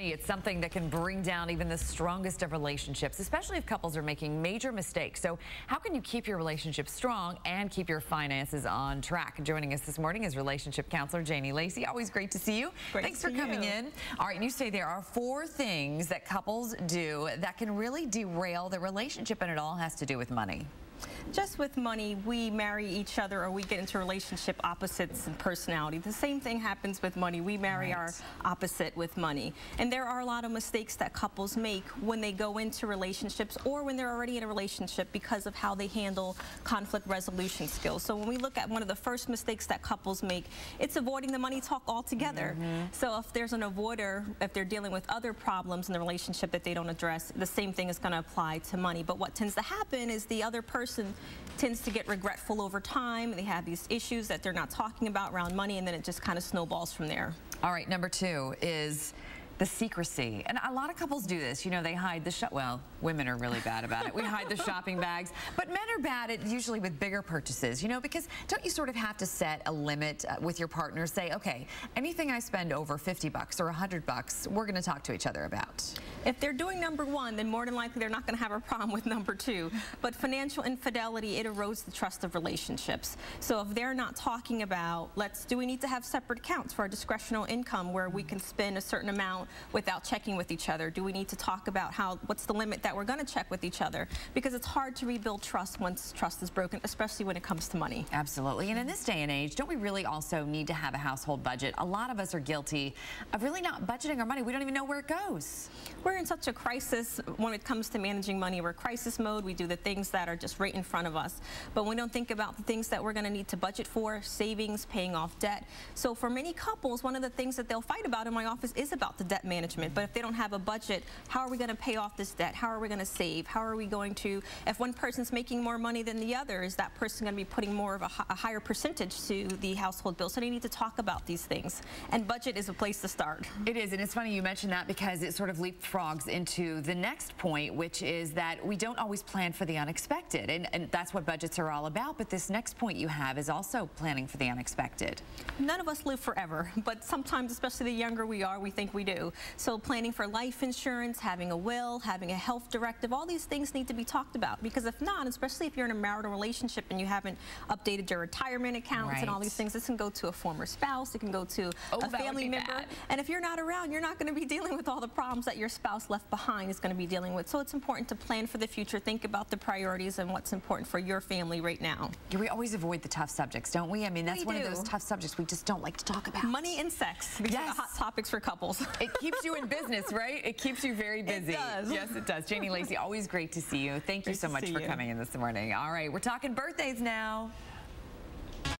It's something that can bring down even the strongest of relationships, especially if couples are making major mistakes. So how can you keep your relationship strong and keep your finances on track? Joining us this morning is relationship counselor Janie Lacy. Always great to see you. Thanks for coming in. All right, and you say there are 4 things that couples do that can really derail the relationship, and it all has to do with money. Just with money, we marry each other or we get into relationship opposites in personality. The same thing happens with money. We marry our opposite with money. And there are a lot of mistakes that couples make when they go into relationships or when they're already in a relationship because of how they handle conflict resolution skills. So when we look at one of the first mistakes that couples make, it's avoiding the money talk altogether. So if there's an avoider, if they're dealing with other problems in the relationship that they don't address, the same thing is going to apply to money. But what tends to happen is the other person tends to get regretful over time. They have these issues that they're not talking about around money, and then it just kind of snowballs from there. All right, number 2 is the secrecy. And a lot of couples do this. You know, they hide the well, women are really bad about it. We hide the shopping bags. But men are bad at usually with bigger purchases, you know, because don't you sort of have to set a limit with your partner? Say, okay, anything I spend over 50 bucks or 100 bucks, we're going to talk to each other about. If they're doing number 1, then more than likely they're not going to have a problem with number 2. But financial infidelity, it erodes the trust of relationships. So if they're not talking about, do we need to have separate accounts for our discretional income where we can spend a certain amount without checking with each other? Do we need to talk about what's the limit that we're going to check with each other? Because it's hard to rebuild trust once trust is broken, especially when it comes to money. Absolutely. And in this day and age, don't we really also need to have a household budget? A lot of us are guilty of really not budgeting our money. We don't even know where it goes. We're in such a crisis when it comes to managing money. We're crisis mode. We do the things that are just right in front of us. But we don't think about the things that we're going to need to budget for, savings, paying off debt. So for many couples, one of the things that they'll fight about in my office is about the debt management. But if they don't have a budget, how are we going to pay off this debt? How are we going to save? How are we going to, if one person's making more money than the other, is that person going to be putting more of a higher percentage to the household bill? So they need to talk about these things. And budget is a place to start. It is, and it's funny you mentioned that because it sort of leapfrogs into the next point, which is that we don't always plan for the unexpected. And that's what budgets are all about. But this next point you have is also planning for the unexpected. None of us live forever, but sometimes, especially the younger we are, we think we do. So planning for life insurance, having a will, having a health directive, all these things need to be talked about, because if not, especially if you're in a marital relationship and you haven't updated your retirement accounts and all these things, this can go to a former spouse, it can go to a family member. And if you're not around, you're not going to be dealing with all the problems that your spouse left behind is going to be dealing with. So it's important to plan for the future, think about the priorities and what's important for your family right now. We always avoid the tough subjects, don't we? I mean, that's one of those tough subjects we just don't like to talk about. Money and sex. These are the hot topics for couples. It keeps you in business, right? It keeps you very busy. It does. Yes, it does. Janie Lacy, always great to see you. Thank you so much for coming in this morning. All right, we're talking birthdays now.